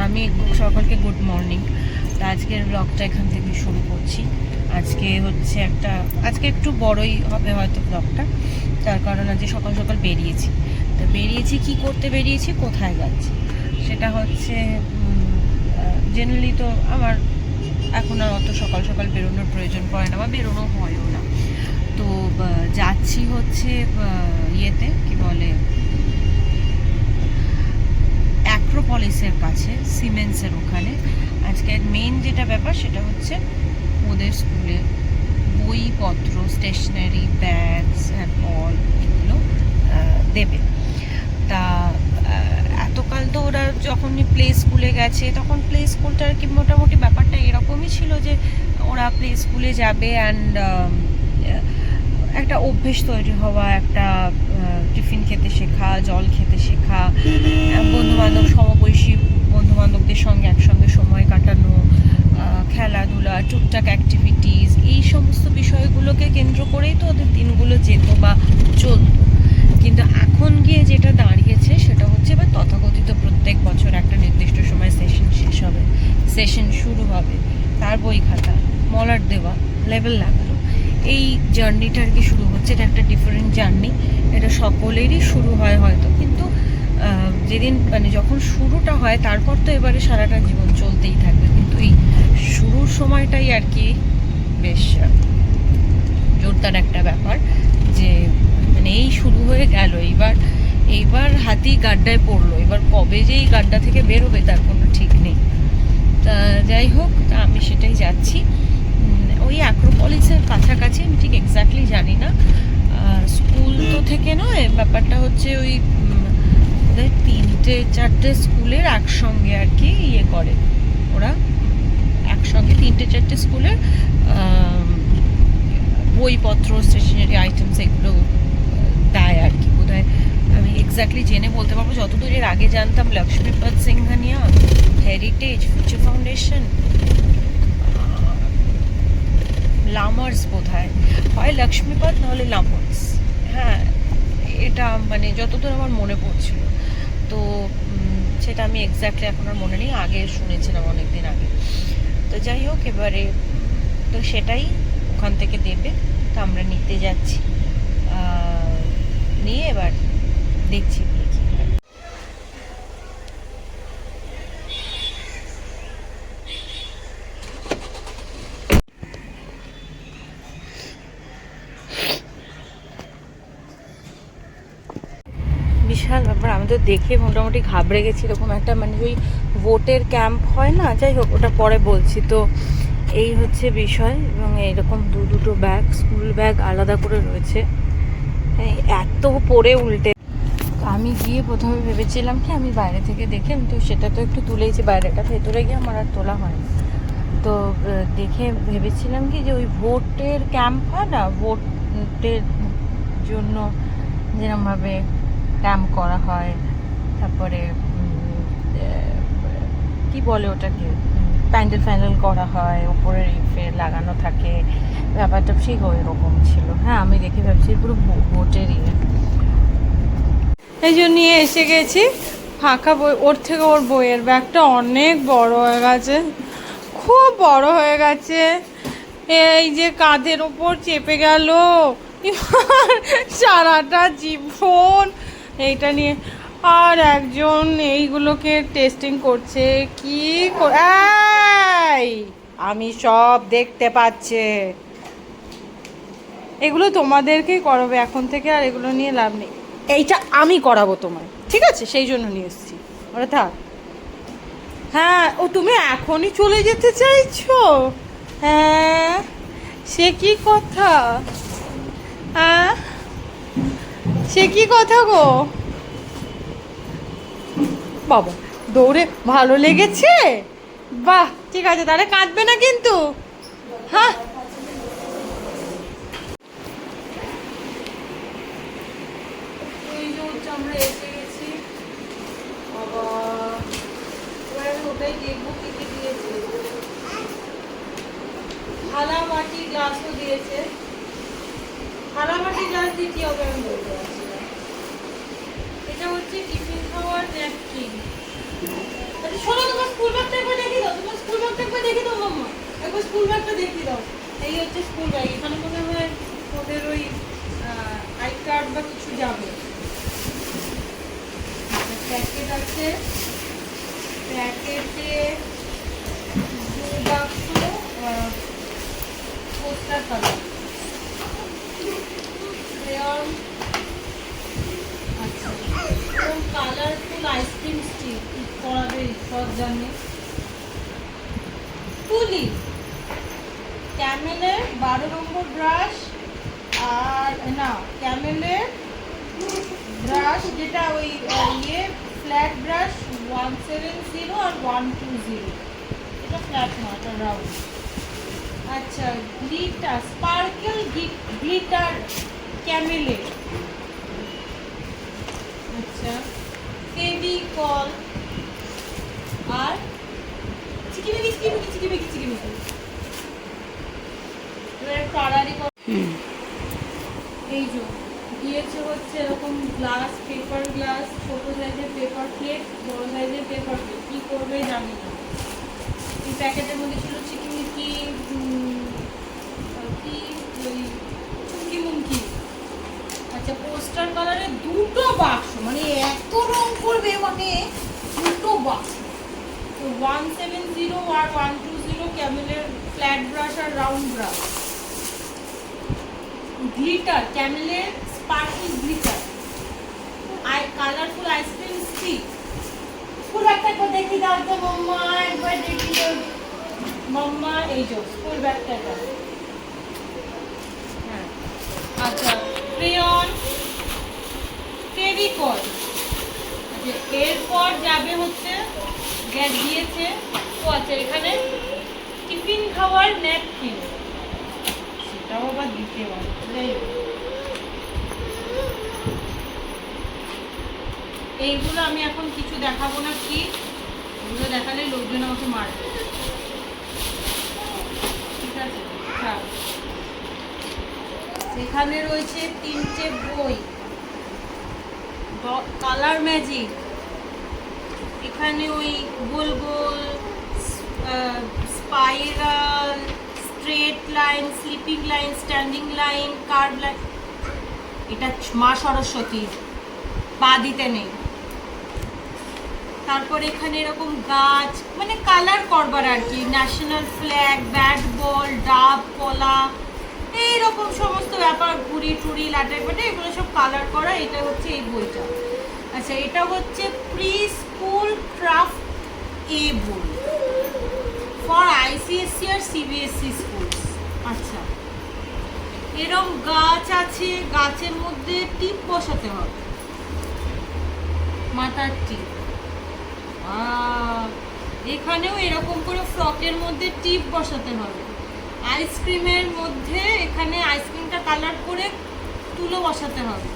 আমি সকলকে good morning. তো আজকের ব্লগটা এখান থেকে শুরু করছি। আজকে একটু বড়ই হবে হয়তো ব্লগটা, তার কারণ আজকে সকাল সকাল বেরিয়েছি কি করতে বেরিয়েছি, কোথায় যাচ্ছি সেটা হচ্ছে জেনারেলি তো আমার এখন আর অত সকাল সকাল বেরোনোর প্রয়োজন পড়ে না বা বেরোনো হয়ও না। তো যাচ্ছি হচ্ছে ইয়েতে কি বলে অ্যাক্রোপলিসের কাছে, সিমেন্সের ওখানে। আজকের মেন যেটা ব্যাপার সেটা হচ্ছে ওদের স্কুলে বইপত্র, স্টেশনারি, ব্যাগস অ্যান্ড অল এগুলো দেবে। তা এতকাল তো ওরা যখনই প্লে স্কুলে গেছে তখন প্লে স্কুলটা আর কি মোটামুটি ব্যাপারটা এরকমই ছিল যে ওরা প্লে স্কুলে যাবে অ্যান্ড একটা অভ্যেস তৈরি হওয়া, একটা টিফিন খেতে শেখা, জল খেতে শেখা, বন্ধুবান্ধব, সমবয়সী বন্ধুবান্ধবদের সঙ্গে একসঙ্গে সময় কাটানো, খেলাধুলা, টুকটাক অ্যাক্টিভিটিস, এই সমস্ত বিষয়গুলোকে কেন্দ্র করেই তো ওদের দিনগুলো যেত বা চলত। কিন্তু এখন গিয়ে যেটা দাঁড়িয়েছে সেটা হচ্ছে এবার তথাকথিত প্রত্যেক বছর একটা নির্দিষ্ট সময় সেশন শুরু হবে, তার বই খাতা মলার দেওয়া, লেভেল লাগানো, এই জার্নিটা আর কি শুরু হচ্ছে। এটা একটা ডিফারেন্ট জার্নি, এটা সকলেরই শুরু হয় হয়তো, কিন্তু যেদিন মানে যখন শুরুটা হয় তারপর তো এবারে সারাটা জীবন চলতেই থাকবে, কিন্তু এই শুরুর সময়টাই আর কি বেশ জোরদার একটা ব্যাপার যে মানে এই শুরু হয়ে গেল, এইবার হাতি গাড্ডায় পড়লো, এবার কবে যে এই গাড্ডা থেকে বেরোবে তার কোনো ঠিক নেই। তা যাই হোক, তা আমি সেটাই যাচ্ছি ওই অ্যাক্রোপলিসের কাছাকাছি, আমি ঠিক এক্স্যাক্টলি জানি না। স্কুল তো থেকে নয়, ব্যাপারটা হচ্ছে ওই 3-4টে স্কুলের একসঙ্গে আর কি ইয়ে করে ওরা, একসঙ্গে 3-4টে স্কুলের বইপত্র, স্টেশনারি আইটেমস এগুলো দেয় আর কি বোধহয়। আমি এক্স্যাক্টলি জেনে বলতে পারবো, যতদূর এর আগে জানতাম Lakshmipada Singhania, heritage, future foundation, লামার্স বোধহয়, হয় লক্ষ্মীপদ নাহলে লামার্স, হ্যাঁ এটা মানে যতদূর আমার মনে পড়ছিল। তো সেটা আমি এক্স্যাক্টলি এখন আর মনে নেই, আগে শুনেছিলাম অনেকদিন আগে। তো যাই হোক, এবারে তো সেটাই ওখান থেকে দেবে, তো আমরা নিতে যাচ্ছি, নিয়ে এবার দেখছি কি হয়। বিশাল ব্যাপার, আমি তো দেখে মোটামুটি ঘাবড়ে গেছি। এরকম একটা মানে ওই ভোটের ক্যাম্প হয় না, যাই হোক ওটা পরে বলছি। তো এই হচ্ছে বিষয়, এবং এইরকম দুটো ব্যাগ, স্কুল ব্যাগ আলাদা করে রয়েছে, এত পরে উল্টে। আমি গিয়ে প্রথমে ভেবেছিলাম কি আমি বাইরে থেকে দেখে, আমি তো সেটা তো একটু তুলেইছি বাইরেটা, ভেতরে গিয়ে আমার আর তোলা হয়নি। তো দেখে ভেবেছিলাম কি যে ওই ভোটের ক্যাম্প হয় না, ভোটের জন্য যেরকমভাবে ক্যাম্প করা হয়, তারপরে কি বলে ওটাকে, প্যান্ডেল করা হয়, ওপরে রিফে লাগানো থাকে, ব্যাপারটা ঠিক ওই রকম ছিল। হ্যাঁ, আমি দেখে ভাবছি পুরো ভোটের এই জন্য নিয়ে এসে গেছি ফাঁকা বই। ওর থেকে ওর বইয়ের ব্যাগটা অনেক বড় হয়ে গেছে, খুব বড় হয়ে গেছে, এই যে কাঁধের ওপর চেপে গেল সারাটা জীবন এইটা নিয়ে। আর একজন এইগুলোকে টেস্টিং করছে, কি এই আমি সব দেখতে পাচ্ছে, এগুলো তোমাদেরকেই করাবে এখন থেকে, আর এগুলো নিয়ে লাভ নেই, এইটা আমি করাবো তোমায়, ঠিক আছে? সেই জন্য নিয়ে এসেছি, ওরা থাক। হ্যাঁ, ও তুমি এখনই চলে যেতে চাইছো? হ্যাঁ, সে কি কথা? হ্যাঁ, সে কি কথা গো বাবা, দৌড়ে ভালো লেগেছে? বাহ, ঠিক আছে, তাহলে কাঁদবে না কিন্তু। হ্যাঁ, আমরা এসে গেছি বাবা, ওটাই দেখবো কি কি দিয়েছে। থালা বাটি গ্লাসও দিয়েছে, থালা বাটি গ্লাস দিয়ে কি হবে আমি বলতে পারছি না। এটা হচ্ছে টিফিন খাওয়ার ন্যাপকিন, শোনো, তোমার স্কুল ব্যাগটা একবার দেখিয়ে দাও, তোমার স্কুল ব্যাগটা একবার দেখিয়ে দাও মাম্মা, একবার স্কুল ব্যাগটা দেখিয়ে দাও। এই হচ্ছে স্কুল ব্যাগ, এখানে মনে হয় ওদের ওই আই কার্ড বা কিছু যাবে। প্যাকেট আছে, প্যাকেটে দু বাক্স পোস্টার কালার ক্রেয়ন, আচ্ছা এবং কালারফুল আইসক্রিম স্টিক করাবে সব জানে। তুলি, ক্যামেলের 12 নম্বর ব্রাশ, আর না ক্যামেলের ব্রাশ যেটা ওই ইয়ে ফ্ল্যাট ব্রাশ 170 আর 120, এটা ফ্ল্যাট না, এটা রাউন্ড। আচ্ছা গ্লিটার, স্পার্কেল গ্লিটার ক্যামেলের। আচ্ছা ফেভিকল আর চিকিমিকি চিকিমিকি চিকিমিকি চিকিমিকি। এবার তাড়াতাড়ি এই যে দিয়েছে হচ্ছে এরকম গ্লাস, পেপার গ্লাস, ছোট সাইজের পেপার প্লেট, বড় সাইজের পেপার প্লেট, কী করবে জানি না। এই প্যাকেটের মধ্যে ছিল চিকিমিকি কি ওই চুমকি মুমকি। আচ্ছা পোস্টার কালারের দুটো বাক্স, মানে এত রং করবে, মানে দুটো বাক্স। তো 170 আর 120 ক্যামেলের ফ্ল্যাট ব্রাশ আর রাউন্ড ব্রাশ। গ্লিটার ক্যামেলের sparkle glitter, colourful ice cream stick. School ব্যাগটা একবার দেখি দাও তো মাম্মা, একবার দেখি দাও মাম্মা। এই যে স্কুল ব্যাগটা, হ্যাঁ। আচ্ছা ক্রেয়ন, ফেভিকল। এরপর যাবে হচ্ছে গ্যাস দিয়েছে। ও আচ্ছা এখানে টিফিন খাওয়ার ন্যাপকিন, সেটাও আবার দিতে পারে। এইগুলো আমি এখন কিছু দেখাবো না, কি এগুলো দেখালে লোকজন আমাকে মারবে, ঠিক আছে? হ্যাঁ এখানে রয়েছে 3টে বই, কালার ম্যাজিক। এখানে ওই গোল গোল, spiral, straight line, sleeping line, standing line, curve line. এটা মা সরস্বতীর, পা দিতে নেই। তারপর এখানে এরকম গাছ, মানে কালার করবার আর কি, ন্যাশনাল ফ্ল্যাগ, ব্যাট বল, ডাব, কলা, এইরকম সমস্ত ব্যাপার, ঘুড়ি টুড়ি লাটাই পাটে, এগুলো সব কালার করা। এটা হচ্ছে এই বইটা। আচ্ছা এটা হচ্ছে প্রি স্কুল ক্রাফট এ বই ফর আইসিএসসি আর সিবিএসসি স্কুল। আচ্ছা এরকম গাছ আছে, গাছের মধ্যে টিপ বসাতে হবে, মাথার টিপ। এখানেও এরকম করে ফ্রকের মধ্যে টিপ বসাতে হবে। আইসক্রিমের মধ্যে এখানে আইসক্রিমটা কালার করে তুলো বসাতে হবে,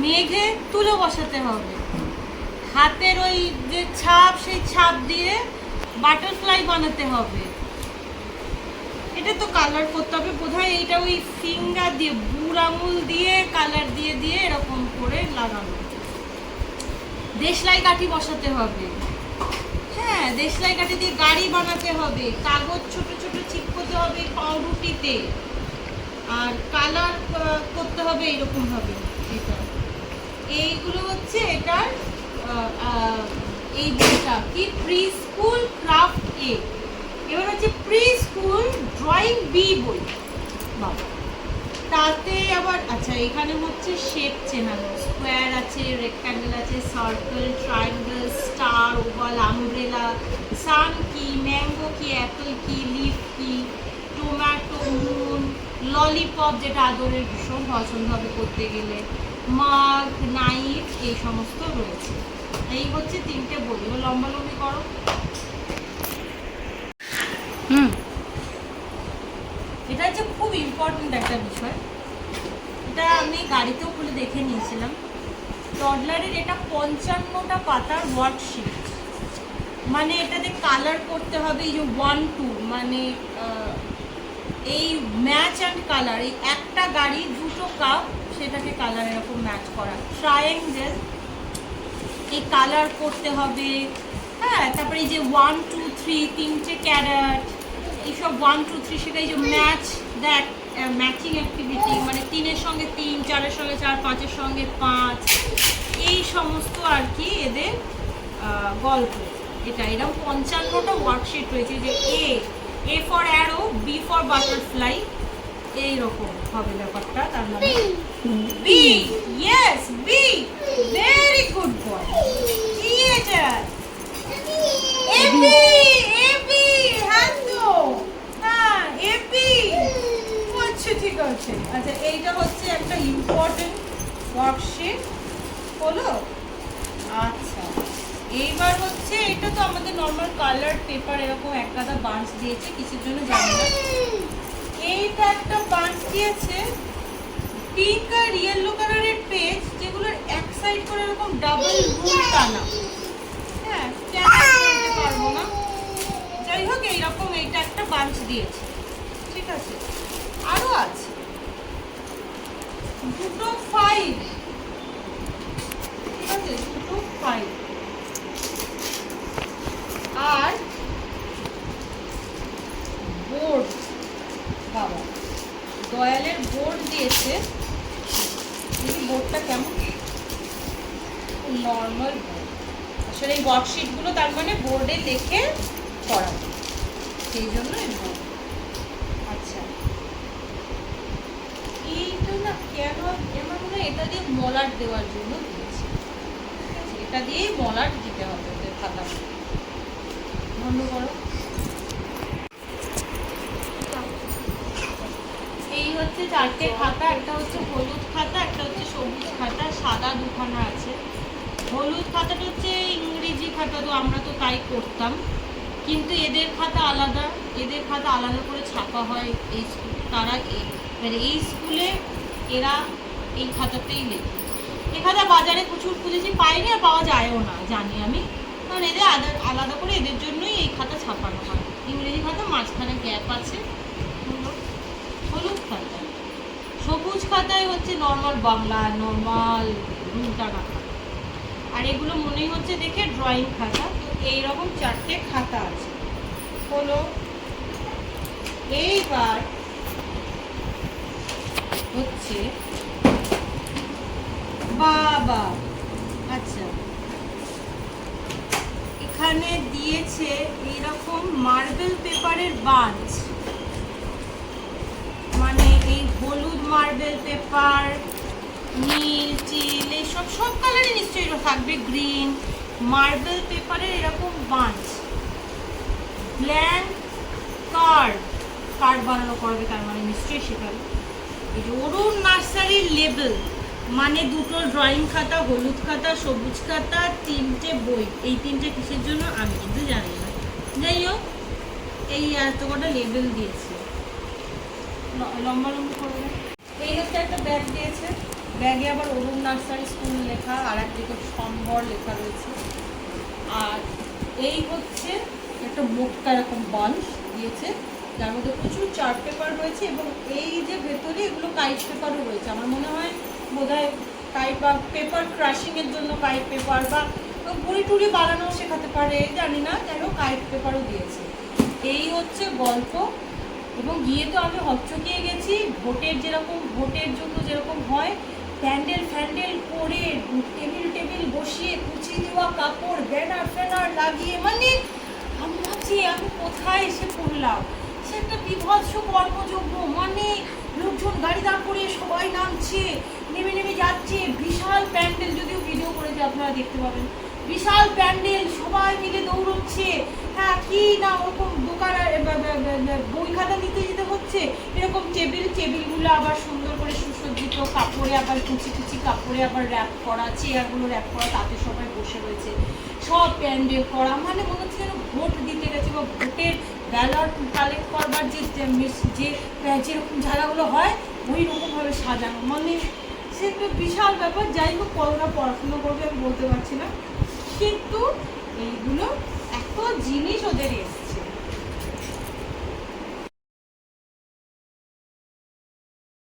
মেঘে তুলো বসাতে হবে, হাতের ওই যে ছাপ, সেই ছাপ দিয়ে বাটারফ্লাই বানাতে হবে। এটা তো কালার করতে হবে বোধহয়, এইটা ওই ফিঙ্গার দিয়ে, বুড় আঙুল দিয়ে কালার দিয়ে দিয়ে এরকম করে লাগানো। দেশলাই কাঠি বসাতে হবে, হ্যাঁ দেশলাই কাঠি দিয়ে গাড়ি বানাতে হবে, কাগজ ছোট ছোট চিপকোতে হবে পাউরুটিতে, আর কালার করতে হবে এইরকম ভাবে। এটা এইগুলো হচ্ছে এটার এই বইটা কি, প্রি স্কুল ক্রাফট এ। এবার হচ্ছে প্রি স্কুল ড্রয়িং বি বই। বাবা তাতে আবার আচ্ছা এখানে হচ্ছে শেপ চেনানো, স্কোয়ার আছে, রেক্ট্যাঙ্গেল আছে, circle, triangle, star, oval, umbrella, sun কি, ম্যাঙ্গো কি, অ্যাপেল কি, লিফ কি, টোম্যাটো, মুন, ললিপপ যেটা আদরের ভীষণ পছন্দ হবে করতে গেলে, মাগ, নাইফ, এই সমস্ত রয়েছে। এই হচ্ছে 3টে বই। এবার লম্বালম্বি করো। এটা হচ্ছে খুব ইম্পর্টেন্ট একটা বিষয়, এটা আমি গাড়িতেও খুলে দেখে নিয়েছিলাম। টডলারের এটা 55টা পাতার ওয়ার্কশিট, মানে এটাতে কালার করতে হবে। এই যে 1 2 মানে এই ম্যাচ অ্যান্ড কালার, এই একটা গাড়ি 2টো কাপ, সেটাকে কালার এরকম ম্যাচ করা। ট্রায়াঙ্গেল, এই কালার করতে হবে, হ্যাঁ, তারপরে এই যে 1 2 3 তিনটে ক্যারেট, এইসব 1 2 3 শেখা, এই যে ম্যাচ দ্যাট ম্যাচিং অ্যাক্টিভিটি, মানে 3-এর সঙ্গে 3, 4-এর সঙ্গে 4, 5-এর সঙ্গে 5, এই সমস্ত আর কি এদের গল্প। এটা এরকম 55টা ওয়ার্কশিট রয়েছে, যে A for arrow, B for butterfly, এইরকম হবে ব্যাপারটা। তার মানে B, yes B, very good boy. কি এটা? এবি, এবি, হ্যাঁ তো, হ্যাঁ এবি। আচ্ছা ঠিক আছে। আচ্ছা এইটা হচ্ছে একটা ইম্পর্টেন্ট ওয়ার্কশিট হলো। আচ্ছা এইবার হচ্ছে, এটা তো আমাদের নর্মাল কালার পেপার, এরকম এক গাদা বান্স দিয়েছে, কিসের জন্য জানি না। এইটা একটা বান্স দিয়েছে পিঙ্ক আর ইয়েলো কালারের পেজ, যেগুলোর এক সাইড করে এরকম ডাবল রুল টানা। হ্যাঁ, বলতে পারবো না, যাই হোক এইরকম এইটা একটা বান্চ দিয়েছে, ঠিক আছে। আরো আছে দুটো 5, ঠিক আছে, দুটো 5, আর বোর্ড, বাবা দয়ালের বোর্ড দিয়েছে। দেখি বোর্ডটা কেমন, নর্মাল বোর্ড। আসলে এই ওয়ার্কশিটগুলো তার মানে বোর্ডে লিখে করা, সেই জন্য এই বোর্ড। আচ্ছা এইটা না কেন, আমার মনে হয় এটা দিয়ে মলাট দেওয়ার জন্য দিয়েছে, ঠিক আছে, এটা দিয়েই মলাট দিতে হবে ওদের খাতা। বন্ধ করো। এই হচ্ছে 4টে খাতা, একটা হচ্ছে হলুদ খাতা, একটা হচ্ছে সবুজ খাতা, সাদা দুখানা আছে। হলুদ খাতাটা হচ্ছে ইংরেজি খাতা, তো আমরা তো তাই করতাম, কিন্তু এদের খাতা আলাদা, এদের খাতা আলাদা করে ছাপা হয় এই স্কুল, তারা মানে এই স্কুলে এরা এই খাতাতেই লেখে। এই খাতা বাজারে প্রচুর খুঁজেছি, পাইনি, আর পাওয়া যায়ও না জানি আমি, কারণ এদের আলাদা করে এদের জন্যই এই খাতা ছাপানো হয়। ইংরেজি খাতা মাঝখানে গ্যাপ আছে, হলুদ খাতা। সবুজ খাতায় হচ্ছে নর্মাল বাংলা, নর্মাল রুলটানা খাতা, আর এগুলো মনেই হচ্ছে দেখে ড্রয়িং খাতা। তো এইরকম 4টে খাতা আছে হলো। এইবার হচ্ছে বাবা, আচ্ছা এখানে দিয়েছে এইরকম মার্বেল পেপারের বান্চ, মানে এই হলুদ মার্বেল পেপার, নীল, চিল, এইসব সব কালারই নিশ্চয়ই থাকবে, গ্রিন মার্বেল পেপারের এরকম বান্চ। ব্ল্যাঙ্ক কার্ড বানানো করবে, তার মানে নিশ্চয়ই শেখাবে। এই যে অরুণ নার্সারির লেবেল, মানে দুটো ড্রয়িং খাতা, হলুদ খাতা, সবুজ খাতা, 3টে বই। এই 3টে কিসের জন্য আমি কিন্তু জানি না, যাই হোক এই এত কটা লেবেল দিয়েছে, লম্বা লম্বা করবে। এই হচ্ছে একটা ব্যাগ দিয়েছে, ব্যাগে আবার অরুণ নার্সারি স্কুল লেখা, আর একদিকে সম্বর লেখা রয়েছে। আর এই হচ্ছে একটা মোটকা এরকম বান্চ দিয়েছে, যার মধ্যে প্রচুর চার্ট পেপার রয়েছে, এবং এই যে ভেতরে এগুলো কাইট পেপারও রয়েছে। আমার মনে হয় বোধহয় কাইট বা পেপার ক্রাশিংয়ের জন্য কাইট পেপার, বা বড়ি টুড়ি বানানোও শেখাতে পারে, জানি না, কেন কাইট পেপারও দিয়েছে। এই হচ্ছে গল্প। এবং গিয়ে তো আমি হকচকিয়ে গেছি, ভোটের জন্য যেরকম হয়, প্যান্ডেল ফ্যান্ডেল করে, টেবিল বসিয়ে, কুচি দেওয়া কাপড়, ব্যানার ফ্যানার লাগিয়ে, মানে আমি ভাবছি আমি কোথায় এসে পড়লাম। সে একটা বিভৎস কর্মযজ্ঞ, মানে লোকজন গাড়ি দাঁড় করে সবাই নামছে, নেমে যাচ্ছে, বিশাল প্যান্ডেল, যদিও ভিডিও করেছে আপনারা দেখতে পাবেন, বিশাল প্যান্ডেল, সবাই মিলে দৌড়চ্ছে। হ্যাঁ, কি না ওরকম দোকান, বই খাতা নিতে যেতে হচ্ছে, এরকম টেবিলগুলো আবার সুন্দর করে সুসজ্জিত কাপড়ে, আবার কুচি কাপড়ে আবার র্যাপ করা, চেয়ারগুলো র্যাপ করা, তাতে সবাই বসে রয়েছে, সব প্যান্ডেল করা, মানে মনে হচ্ছে যেন ভোট দিতে গেছে, বা ভোটের ব্যালট কালেক্ট করবার যে যেরকম জায়গাগুলো হয় ওই রকমভাবে সাজানো, মানে সে একটা বিশাল ব্যাপার। যাই হোক, কতটা পড়াশুনো করবে আমি বলতে পারছি না, কিন্তু এইগুলো এত জিনিস ওদের এসে